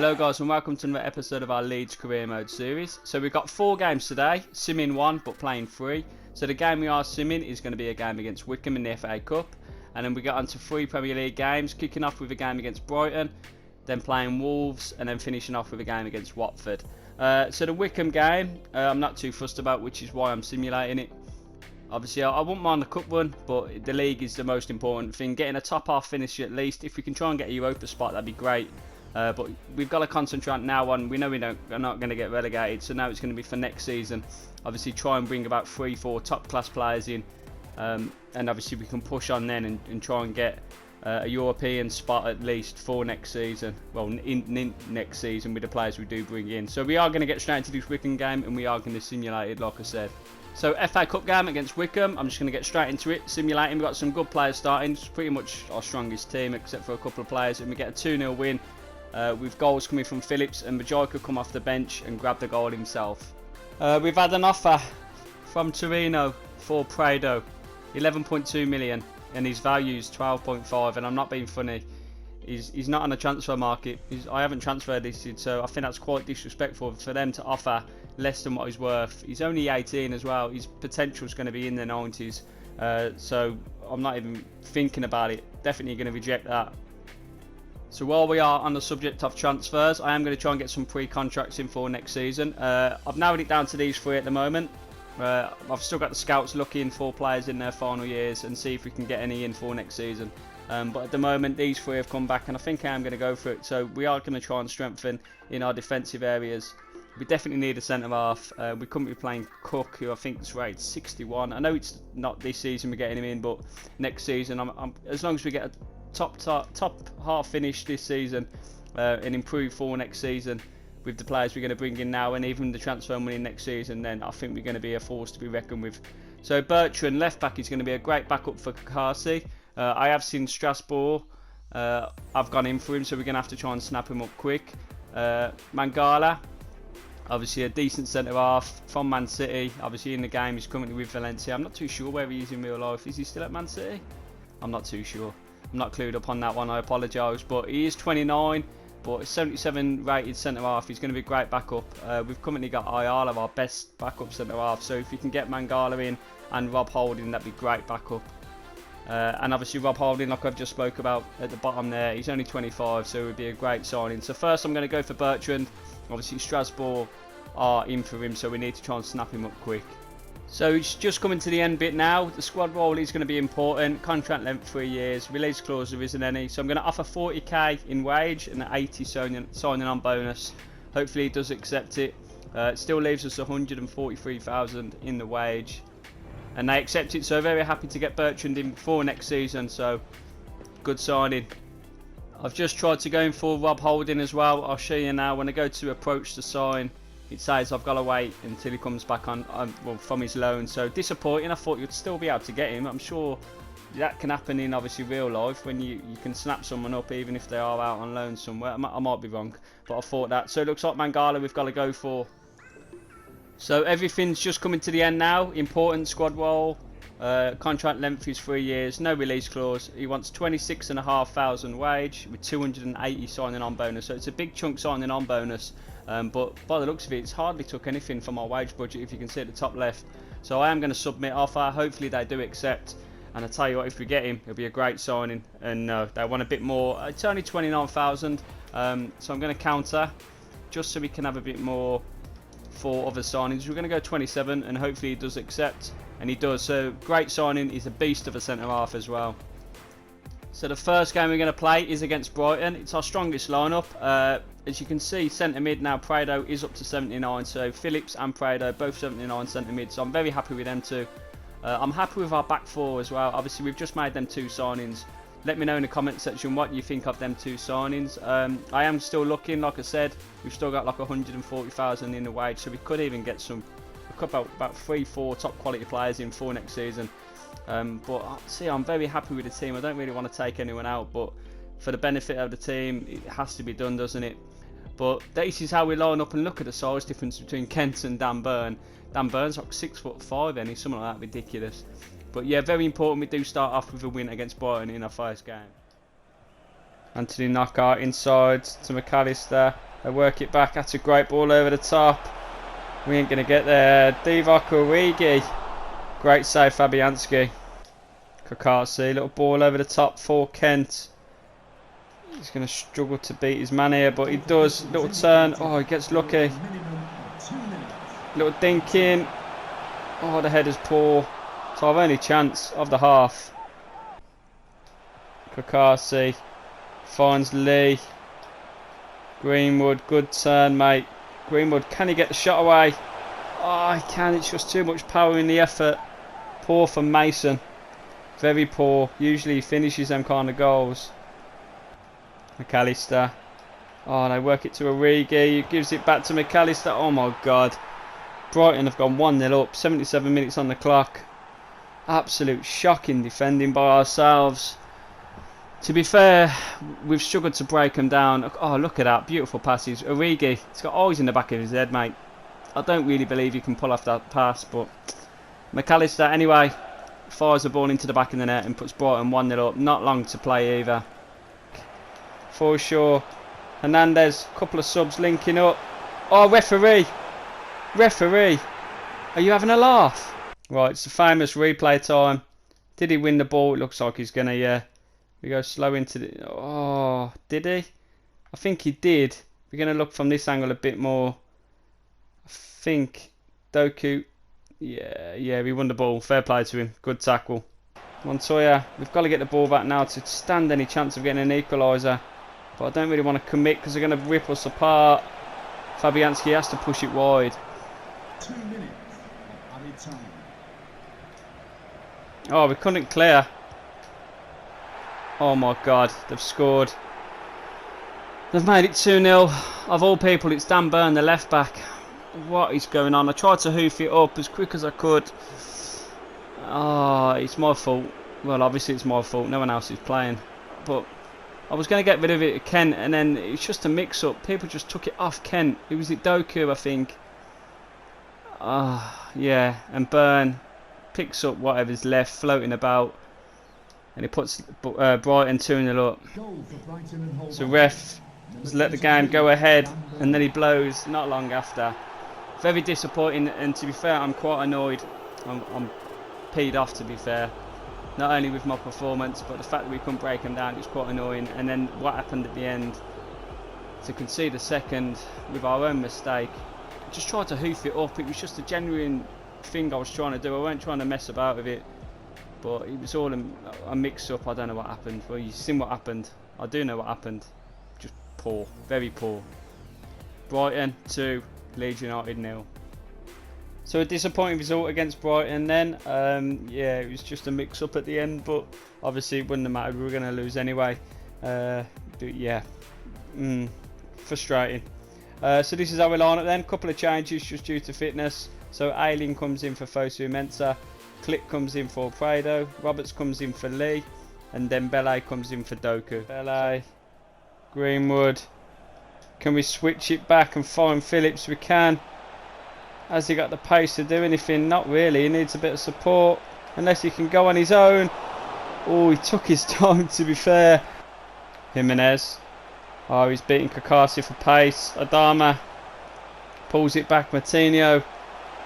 Hello guys and welcome to another episode of our Leeds Career Mode series. So we've got 4 games today, simming 1 but playing 3. So the game we are simming is going to be a game against Wycombe in the FA Cup. And then we get on to 3 Premier League games, kicking off with a game against Brighton, then playing Wolves and then finishing off with a game against Watford. So the Wycombe game, I'm not too fussed about, which is why I'm simulating it. Obviously I wouldn't mind the cup run, but the league is the most important thing. Getting a top half finish at least. If we can try and get a Europa spot, that'd be great. But we've got to concentrate now on, we know we're not going to get relegated, so now it's going to be for next season. Obviously try and bring about 3-4 top class players in, and obviously we can push on then and try and get a European spot at least for next season. Well, in next season with the players we do bring in. So we are going to get straight into this Wycombe game and we are going to simulate it like I said. So FA Cup game against Wycombe, I'm just going to get straight into it, simulating. We've got some good players starting, it's pretty much our strongest team except for a couple of players, and we get a 2-0 win. With goals coming from Phillips, and Majorca come off the bench and grab the goal himself. We've had an offer from Torino for Prado, 11.2 million, and his value is 12.5, and I'm not being funny. He's not on the transfer market. I haven't transferred this, so I think that's quite disrespectful for them to offer less than what he's worth. He's only 18 as well. His potential is going to be in the 90s, so I'm not even thinking about it. Definitely going to reject that. So while we are on the subject of transfers, I am going to try and get some pre-contracts in for next season. I've narrowed it down to these 3 at the moment. I've still got the scouts looking for players in their final years and see if we can get any in for next season. But at the moment these 3 have come back and I think I am going to go for it. So we are going to try and strengthen in our defensive areas. We definitely need a centre half. We couldn't be playing Cook, who I think is rated 61. I know it's not this season we're getting him in, but next season, as long as we get a top half finish this season and improve for next season with the players we're going to bring in now and even the transfer money next season, then I think we're going to be a force to be reckoned with. So Bertrand, left back, is going to be a great backup for Kakasi. I have seen Strasbourg. I've gone in for him, so we're going to have to try and snap him up quick. Mangala, obviously a decent centre half from Man City. Obviously in the game he's currently with Valencia. I'm not too sure where he is in real life. Is he still at Man City? I'm not too sure. I'm not clued up on that one, I apologise, but he is 29, but 77 rated centre half. He's going to be a great backup. We've currently got Ayala, our best backup centre half, so if you can get Mangala in and Rob Holding, that'd be great backup. And obviously Rob Holding, like I've just spoke about at the bottom there, he's only 25, so it would be a great signing. So first I'm going to go for Bertrand. Obviously Strasbourg are in for him, so we need to try and snap him up quick. So it's just coming to the end bit now. The squad role is going to be important. Contract length 3 years. Release clause there isn't any. So I'm going to offer 40k in wage and 80 signing on bonus. Hopefully he does accept it. It still leaves us 143,000 in the wage. And they accept it, so very happy to get Bertrand in for next season. So good signing. I've just tried to go in for Rob Holding as well. I'll show you now when I go to approach to sign. It says I've got to wait until he comes back on well, from his loan. So disappointing. I thought you'd still be able to get him. I'm sure that can happen in obviously real life when you can snap someone up even if they are out on loan somewhere. I might be wrong, but I thought that. So it looks like Mangala we've got to go for. So everything's just coming to the end now. Important squad role. Contract length is 3 years. No release clause. He wants 26,500 wage with 280 signing on bonus. So it's a big chunk signing on bonus. But by the looks of it, it's hardly took anything from our wage budget if you can see at the top left. So I am going to submit offer. Hopefully they do accept. And I tell you what, if we get him, it'll be a great signing. And they want a bit more. It's only 29,000. So I'm going to counter just so we can have a bit more for other signings. We're going to go 27 and hopefully he does accept. And he does. So great signing. He's a beast of a centre half as well. So the first game we're going to play is against Brighton. It's our strongest lineup. As you can see, centre mid now, Prado is up to 79. So Phillips and Prado, both 79 centre mid. So I'm very happy with them too. I'm happy with our back 4 as well. Obviously, we've just made them 2 signings. Let me know in the comment section what you think of them 2 signings. I am still looking, like I said, we've still got like 140,000 in the wage. So we could even get about 3-4 top quality players in for next season. But see, I'm very happy with the team. I don't really want to take anyone out, but for the benefit of the team, it has to be done, doesn't it? But this is how we line up, and look at the size difference between Kent and Dan Burn. Dan Burn's like 6'5", and he's something like that, ridiculous. But yeah, very important we do start off with a win against Brighton in our first game. Anthony knockout inside to McAllister. They work it back. That's a great ball over the top. We ain't going to get there. Divock Origi. Great save, Fabianski. Kakasi, little ball over the top for Kent. He's going to struggle to beat his man here, but he does. Little turn. Oh, he gets lucky. Little dink in. Oh, the header's poor. So I've only chance of the half. Kakasi finds Lee. Greenwood, good turn, mate. Greenwood, can he get the shot away? Oh, he can. It's just too much power in the effort. Poor from Mason. Very poor. Usually he finishes them kind of goals. McAllister. Oh, they work it to Origi. He gives it back to McAllister. Oh my God. Brighton have gone 1-0 up. 77 minutes on the clock. Absolute shocking defending by ourselves. To be fair, we've struggled to break them down. Oh, look at that. Beautiful passage. Origi. He's got eyes in the back of his head, mate. I don't really believe he can pull off that pass, but McAllister, anyway, fires the ball into the back of the net and puts Brighton 1-0 up. Not long to play either. For sure. Hernandez, couple of subs linking up. Oh, referee. Referee. Are you having a laugh? Right, it's the famous replay time. Did he win the ball? It looks like he's going to, yeah. We go slow into the... Oh, did he? I think he did. We're going to look from this angle a bit more. I think Doku... Yeah, we won the ball. Fair play to him. Good tackle. Montoya, we've got to get the ball back now to stand any chance of getting an equaliser. But I don't really want to commit because they're going to rip us apart. Fabianski has to push it wide. 2 minutes of added time. Oh, we couldn't clear. Oh my God, they've scored. They've made it 2-0. Of all people, it's Dan Burn, the left back. What is going on? I tried to hoof it up as quick as I could. Oh, it's my fault. Well, obviously it's my fault. No one else is playing. But I was going to get rid of it at Kent, and then it's just a mix-up. People just took it off Kent. It was it Doku, I think. Yeah, and Burn picks up whatever's left, floating about. And he puts Brighton 2-0 up. So ref has let the game go ahead, and then he blows not long after. Very disappointing, and to be fair, I'm quite annoyed. I'm peed off, to be fair. Not only with my performance, but the fact that we couldn't break him down, it was quite annoying. And then what happened at the end, to concede a second with our own mistake. I just tried to hoof it up. It was just a genuine thing I was trying to do. I weren't trying to mess about with it. But it was all a mix-up. I don't know what happened. Well, you've seen what happened. I do know what happened. Just poor. Very poor. Brighton 2, Leeds United 0. So a disappointing result against Brighton then. Yeah, it was just a mix-up at the end. But obviously it wouldn't have mattered. We were going to lose anyway. But yeah. Frustrating. So this is how we'll line it then. Couple of changes just due to fitness. So Ailing comes in for Fosu Mensah. Click comes in for Prado, Roberts comes in for Lee, and then Dembele comes in for Doku. Dembele, Greenwood. Can we switch it back and find Phillips? We can. Has he got the pace to do anything? Not really. He needs a bit of support, unless he can go on his own. Oh, he took his time, to be fair. Jimenez. Oh, he's beating Kakasi for pace. Adama pulls it back. Martinho.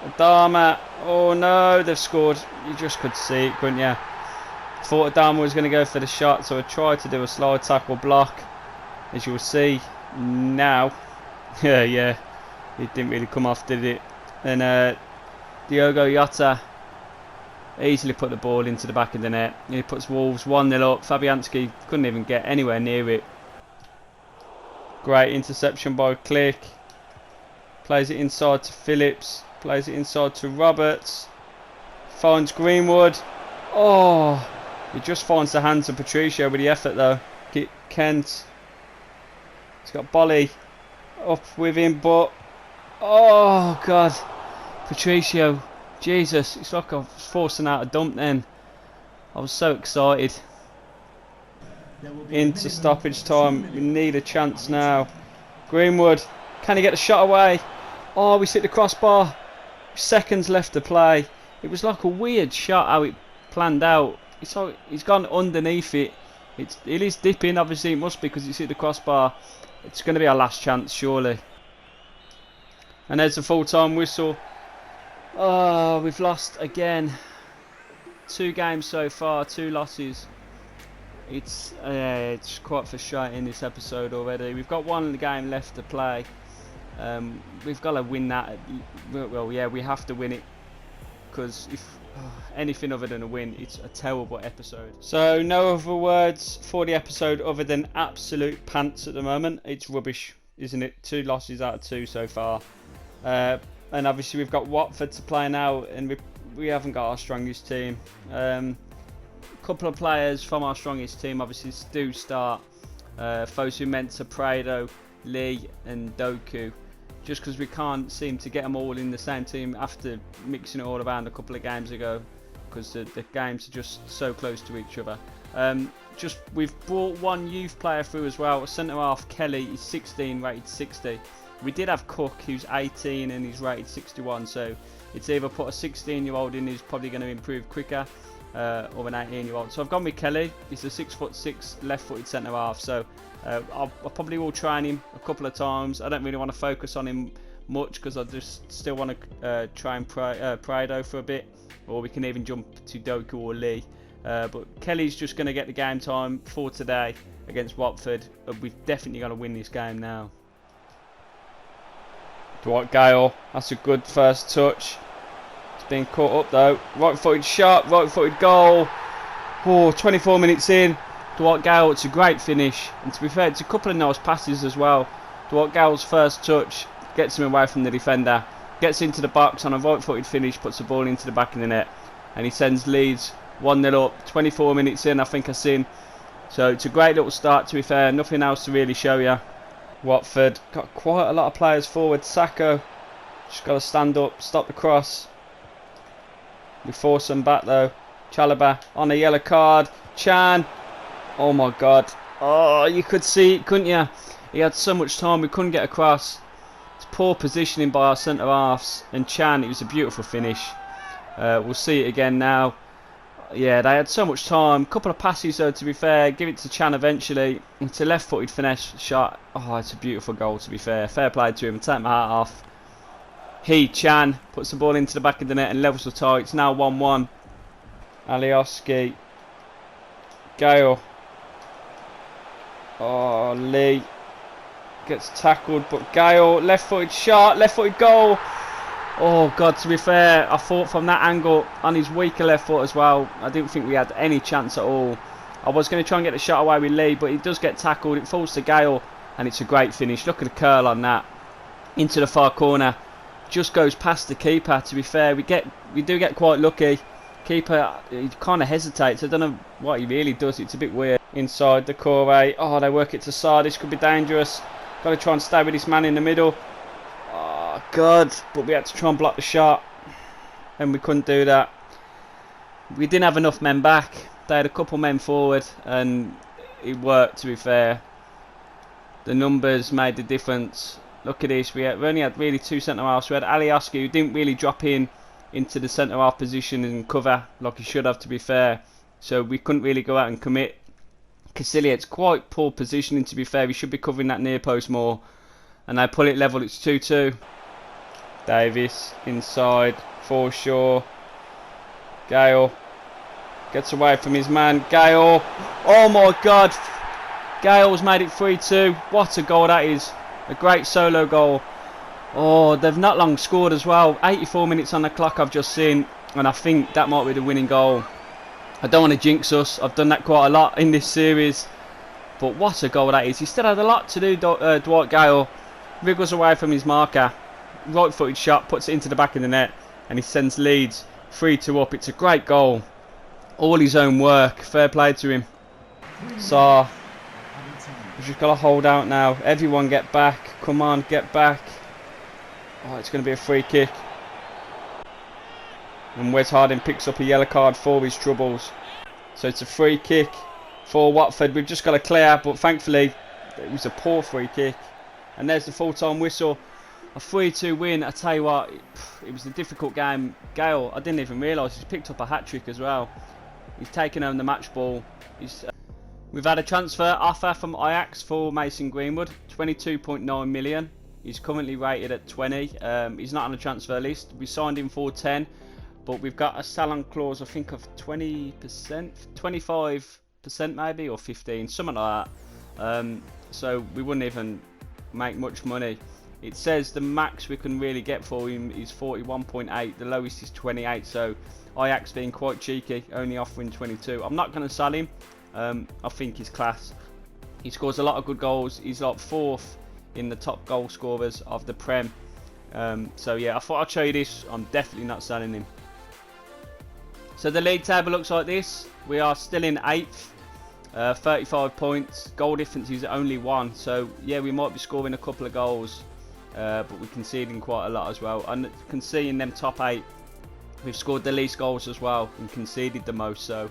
Adama, oh no, they've scored. You just could see it, couldn't you? Thought Adama was going to go for the shot, so I tried to do a slow tackle block. As you'll see now. Yeah, it didn't really come off, did it? And Diogo Jota easily put the ball into the back of the net. He puts Wolves 1-0 up. Fabianski couldn't even get anywhere near it. Great interception by Click. Plays it inside to Phillips. Plays it inside to Roberts. Finds Greenwood. Oh, he just finds the hands of Patricio with the effort though. Kent. He's got Bolly up with him, but oh God, Patricio, Jesus, it's like I was forcing out a dump then. I was so excited. Into stoppage time. We need a chance now. Greenwood, can he get the shot away? Oh, we hit the crossbar. Seconds left to play. It was like a weird shot how it planned out. It's like he's gone underneath it It is dipping, obviously it must be because it's hit the crossbar. It's going to be our last chance, surely. And there's the full-time whistle. Oh, we've lost again. 2 games so far, 2 losses. It's quite frustrating this episode already. We've got 1 game left to play. We've got to win that. Well, yeah, we have to win it, because if anything other than a win, it's a terrible episode. So no other words for the episode other than absolute pants at the moment. It's rubbish, isn't it? 2 losses out of 2 so far. And obviously we've got Watford to play now, and we haven't got our strongest team. A couple of players from our strongest team obviously do start. Fosu Mensah, Prado, Lee and Doku. Just because we can't seem to get them all in the same team after mixing it all around a couple of games ago, because the games are just so close to each other. We've brought 1 youth player through as well. Centre half Kelly is 16, rated 60. We did have Cook, who's 18 and he's rated 61. So it's either put a 16-year-old in who's probably going to improve quicker, or an 18-year-old. So I've gone with Kelly. He's a 6'6" left-footed centre half. So I probably will train him a couple of times. I don't really want to focus on him much because I just still want to try and Prado for a bit, or we can even jump to Doku or Lee. But Kelly's just going to get the game time for today against Watford. We've definitely got to win this game now. Dwight Gale, that's a good first touch. It's been caught up though. Right-footed shot, right-footed goal. Oh, 24 minutes in. Dwight Gale, it's a great finish, and to be fair, it's a couple of nice passes as well. Dwight Gale's first touch gets him away from the defender, gets into the box on a right-footed finish, puts the ball into the back of the net, and he sends Leeds 1-0 up. 24 minutes in, I think I've seen. So it's a great little start, to be fair. Nothing else to really show you. Watford got quite a lot of players forward. Sacco just got to stand up, stop the cross. We force them back though. Chalobah on a yellow card. Chan. Oh my god. Oh, you could see it, couldn't you? He had so much time, we couldn't get across. It's poor positioning by our centre halves. And Chan, it was a beautiful finish. We'll see it again now. Yeah, they had so much time. Couple of passes though, to be fair. Give it to Chan eventually. It's a left-footed finesse shot. Oh, it's a beautiful goal, to be fair. Fair play to him. Take my hat off. Chan puts the ball into the back of the net and levels the tie. It's now 1-1. Alioski. Gale. Oh, Lee gets tackled, but Gale, left-footed shot, left-footed goal. Oh god, to be fair, I thought from that angle on his weaker left foot as well, I didn't think we had any chance at all. I was going to try and get the shot away with Lee, but he does get tackled. It falls to Gale, and it's a great finish. Look at the curl on that. Into the far corner. Just goes past the keeper, to be fair. We do get quite lucky. Keeper, he kind of hesitates. I don't know what he really does. It's a bit weird. Inside the core. Oh, they work it to Sarr. This could be dangerous. Got to try and stay with this man in the middle. Oh, God. But we had to try and block the shot. And we couldn't do that. We didn't have enough men back. They had a couple men forward. And it worked, to be fair. The numbers made the difference. Look at this. We only had really 2 centre-halves. We had Alioski, who didn't really drop into the centre-half position and cover like he should have, to be fair. So we couldn't really go out and commit. Casilliot's quite poor positioning, to be fair. He should be covering that near post more. And they pull it level. It's 2-2. Davis inside. Forshaw. Gale gets away from his man. Gale. Oh my God. Gale's made it 3-2. What a goal that is. A great solo goal. Oh, they've not long scored as well. 84 minutes on the clock I've just seen. And I think that might be the winning goal. I don't want to jinx us. I've done that quite a lot in this series. But what a goal that is. He still had a lot to do, Dwight Gale. Wriggles away from his marker. Right-footed shot. Puts it into the back of the net. And he sends Leeds 3-2 up. It's a great goal. All his own work. Fair play to him. Sarr. We've just got to hold out now. Everyone get back. Come on, get back. Oh, it's going to be a free kick. And Wes Harding picks up a yellow card for his troubles. So it's a free kick for Watford. We've just got to clear, but thankfully it was a poor free kick. And there's the full-time whistle. A 3-2 win. I tell you what, it was a difficult game. Gale, I didn't even realise he's picked up a hat-trick as well. He's taken home the match ball. We've had a transfer offer from Ajax for Mason Greenwood, 22.9 million. He's currently rated at 20. He's not on the transfer list. We signed him for 10, but we've got a sell-on clause, I think, of 20%, 25% maybe, or 15, something like that. So we wouldn't even make much money. It says the max we can really get for him is 41.8. The lowest is 28. So Ajax being quite cheeky, only offering 22. I'm not going to sell him. I think he's class. He scores a lot of good goals. He's like 4th in the top goal scorers of the Prem. So yeah, I thought I'd show you this. I'm definitely not selling him. So the league table looks like this. We are still in 8th. 35 points. Goal difference is only 1. So yeah, we might be scoring a couple of goals. But we're conceding quite a lot as well. And you can see in them top 8, we've scored the least goals as well and conceded the most. So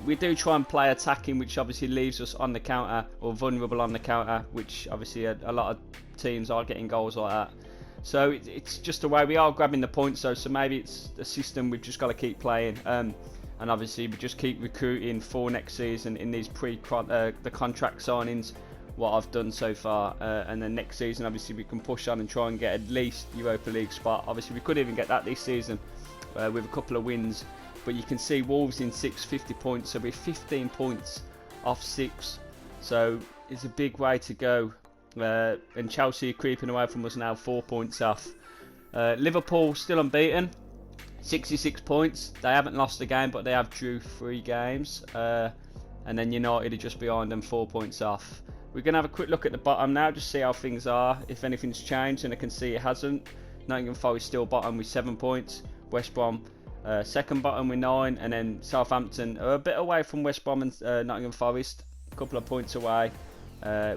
we do try and play attacking, which obviously leaves us on the counter or vulnerable on the counter, which obviously a lot of teams are getting goals like that. So it's just the way we are grabbing the points though. So maybe it's a system we've just got to keep playing. And obviously we just keep recruiting for next season in these the contract signings, what I've done so far, and then next season obviously we can push on and try and get at least Europa League spot. Obviously we could even get that this season with a couple of wins, but you can see Wolves in 6th, 50 points, so we're 15 points off 6, so it's a big way to go. And Chelsea are creeping away from us now, 4 points off. Liverpool still unbeaten, 66 points. They haven't lost a game, but they have drew 3 games, and then United are just behind them, 4 points off. We're going to have a quick look at the bottom now, just see how things are, if anything's changed, and I can see it hasn't. Nottingham Forest still bottom with 7 points. West Brom second bottom with 9, and then Southampton are a bit away from West Brom and Nottingham Forest, a couple of points away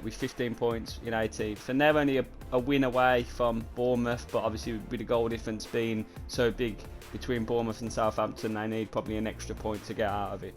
with 15 points in 18th. And they're only a win away from Bournemouth, but obviously with the goal difference being so big between Bournemouth and Southampton, they need probably an extra point to get out of it.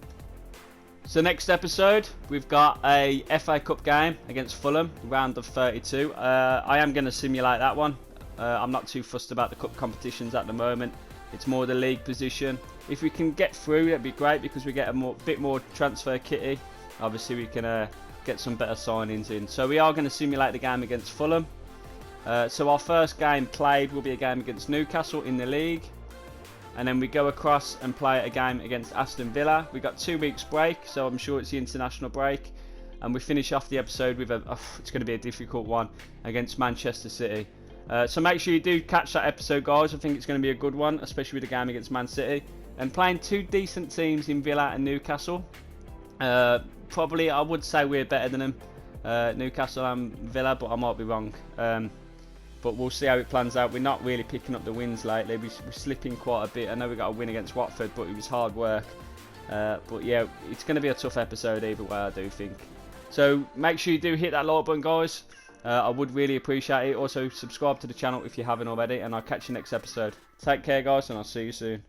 So next episode, we've got a FA Cup game against Fulham, round of 32. I am going to simulate that one. I'm not too fussed about the cup competitions at the moment. It's more the league position. If we can get through, that'd be great because we get a bit more transfer kitty. Obviously, we can get some better signings in. So we are going to simulate the game against Fulham. So our first game played will be a game against Newcastle in the league. And then we go across and play a game against Aston Villa. We got 2 weeks break, so I'm sure it's the international break. And we finish off the episode with it's going to be a difficult one against Manchester City. So make sure you do catch that episode, guys. I think it's going to be a good one, especially with the game against Man City. And playing 2 decent teams in Villa and Newcastle. Probably, I would say we're better than them, Newcastle and Villa, but I might be wrong. But we'll see how it plans out. We're not really picking up the wins lately. We're slipping quite a bit. I know we got a win against Watford, but it was hard work. But yeah, it's going to be a tough episode either way, I do think. So make sure you do hit that like button, guys. I would really appreciate it. Also, subscribe to the channel if you haven't already, and I'll catch you next episode. Take care, guys, and I'll see you soon.